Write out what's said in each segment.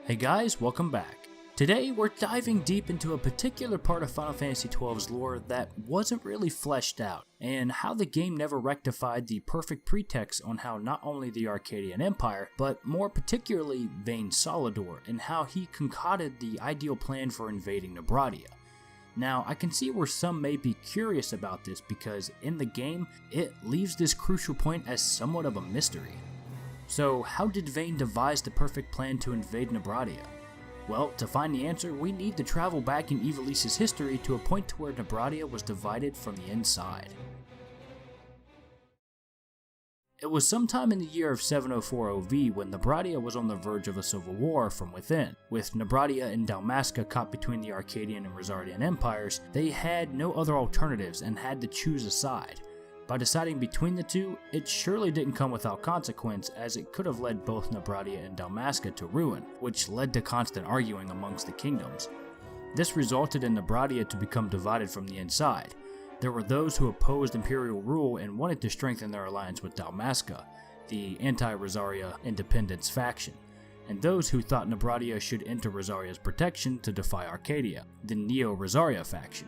Hey guys, welcome back. Today we're diving deep into a particular part of Final Fantasy XII's lore that wasn't really fleshed out, and how the game never rectified the perfect pretext on how not only the Arcadian Empire, but more particularly Vayne Solidor, and how he concocted the ideal plan for invading Nabradia. Now, I can see where some may be curious about this because in the game, it leaves this crucial point as somewhat of a mystery. So how did Vayne devise the perfect plan to invade Nabradia? Well, to find the answer, we need to travel back in Ivalice's history to a point to where Nabradia was divided from the inside. It was sometime in the year of 704 OV when Nabradia was on the verge of a civil war from within. With Nabradia and Dalmasca caught between the Arcadian and Rosardian empires, they had no other alternatives and had to choose a side. By deciding between the two, it surely didn't come without consequence, as it could have led both Nabradia and Dalmasca to ruin, which led to constant arguing amongst the kingdoms. This resulted in Nabradia to become divided from the inside. There were those who opposed imperial rule and wanted to strengthen their alliance with Dalmasca, the anti-Rosaria independence faction, and those who thought Nabradia should enter Rosaria's protection to defy Arcadia, the Neo-Rosaria faction.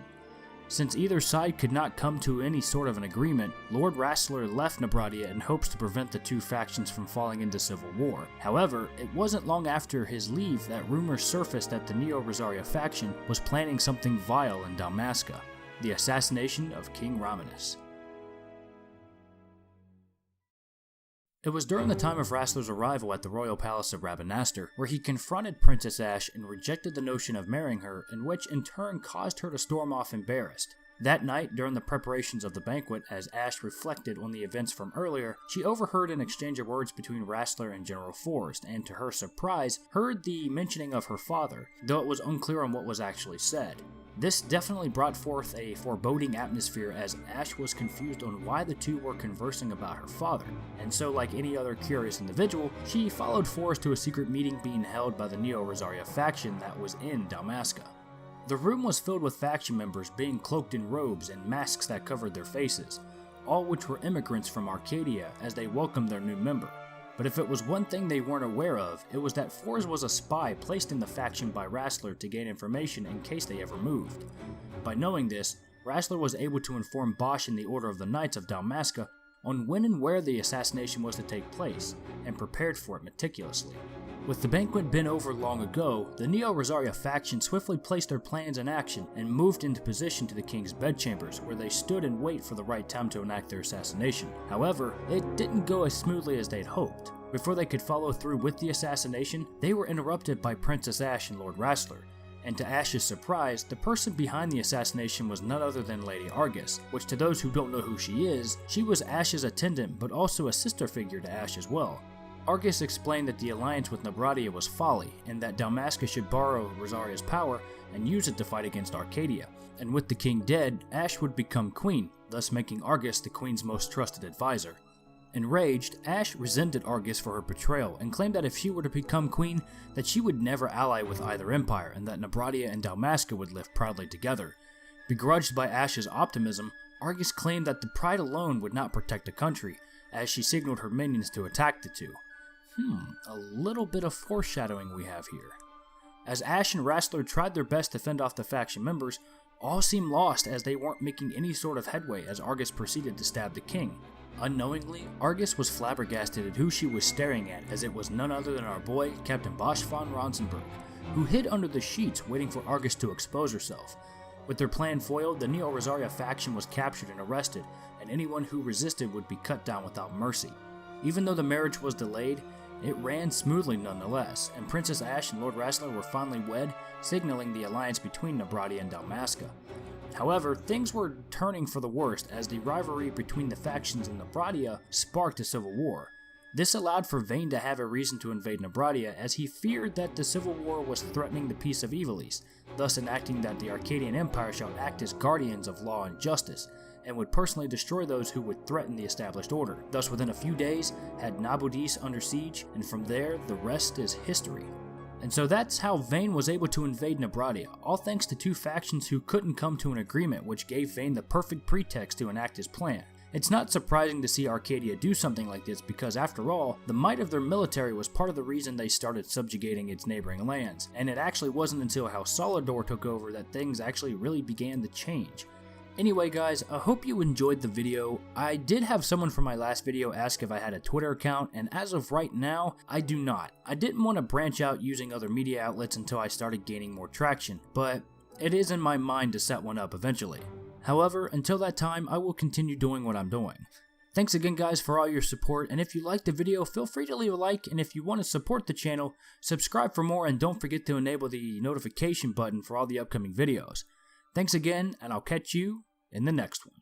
Since either side could not come to any sort of an agreement, Lord Rassler left Nabradia in hopes to prevent the two factions from falling into civil war. However, it wasn't long after his leave that rumors surfaced that the Neo-Rosaria faction was planning something vile in Dalmasca, the assassination of King Romanus. It was during the time of Rassler's arrival at the royal palace of Rabanastre, where he confronted Princess Ashe and rejected the notion of marrying her, and which in turn caused her to storm off embarrassed. That night, during the preparations of the banquet, as Ashe reflected on the events from earlier, she overheard an exchange of words between Rassler and General Forrest, and to her surprise, heard the mentioning of her father, though it was unclear on what was actually said. This definitely brought forth a foreboding atmosphere, as Ashe was confused on why the two were conversing about her father, and so like any other curious individual, she followed Forrest to a secret meeting being held by the Neo-Rosaria faction that was in Dalmasca. The room was filled with faction members being cloaked in robes and masks that covered their faces, all which were immigrants from Arcadia as they welcomed their new member. But if it was one thing they weren't aware of, it was that Forrest was a spy placed in the faction by Rassler to gain information in case they ever moved. By knowing this, Rassler was able to inform Bosch and the Order of the Knights of Dalmasca on when and where the assassination was to take place, and prepared for it meticulously. With the banquet been over long ago, the Neo-Rosaria faction swiftly placed their plans in action and moved into position to the king's bedchambers, where they stood in wait for the right time to enact their assassination. However, it didn't go as smoothly as they'd hoped. Before they could follow through with the assassination, they were interrupted by Princess Ashe and Lord Rassler, and to Ashe's surprise, the person behind the assassination was none other than Lady Argus, which to those who don't know who she is, she was Ashe's attendant but also a sister figure to Ashe as well. Argus explained that the alliance with Nabradia was folly, and that Dalmasca should borrow Rosaria's power and use it to fight against Arcadia, and with the king dead, Ashe would become queen, thus making Argus the queen's most trusted advisor. Enraged, Ashe resented Argus for her betrayal and claimed that if she were to become queen, that she would never ally with either empire and that Nabradia and Dalmasca would live proudly together. Begrudged by Ashe's optimism, Argus claimed that the pride alone would not protect a country, as she signaled her minions to attack the two. A little bit of foreshadowing we have here. As Ashe and Rassler tried their best to fend off the faction members, all seemed lost as they weren't making any sort of headway as Argus proceeded to stab the king. Unknowingly, Argus was flabbergasted at who she was staring at, as it was none other than our boy, Captain Bosch von Ronsenberg, who hid under the sheets waiting for Argus to expose herself. With their plan foiled, the Neo-Rosaria faction was captured and arrested, and anyone who resisted would be cut down without mercy. Even though the marriage was delayed, it ran smoothly nonetheless, and Princess Ashe and Lord Rassler were finally wed, signaling the alliance between Nabradia and Dalmasca. However, things were turning for the worst as the rivalry between the factions in Nabradia sparked a civil war. This allowed for Vayne to have a reason to invade Nabradia, as he feared that the civil war was threatening the peace of Ivalice, thus enacting that the Arcadian Empire shall act as guardians of law and justice, and would personally destroy those who would threaten the established order. Thus, within a few days, had Nabradia under siege, and from there, the rest is history. And so that's how Vayne was able to invade Nabradia, all thanks to two factions who couldn't come to an agreement, which gave Vayne the perfect pretext to enact his plan. It's not surprising to see Arcadia do something like this because, after all, the might of their military was part of the reason they started subjugating its neighboring lands, and it actually wasn't until House Solidor took over that things actually really began to change. Anyway guys, I hope you enjoyed the video. I did have someone from my last video ask if I had a Twitter account, and as of right now, I do not. I didn't want to branch out using other media outlets until I started gaining more traction, but it is in my mind to set one up eventually. However, until that time, I will continue doing what I'm doing. Thanks again guys for all your support, and if you liked the video, feel free to leave a like, and if you want to support the channel, subscribe for more, and don't forget to enable the notification button for all the upcoming videos. Thanks again, and I'll catch you in the next one.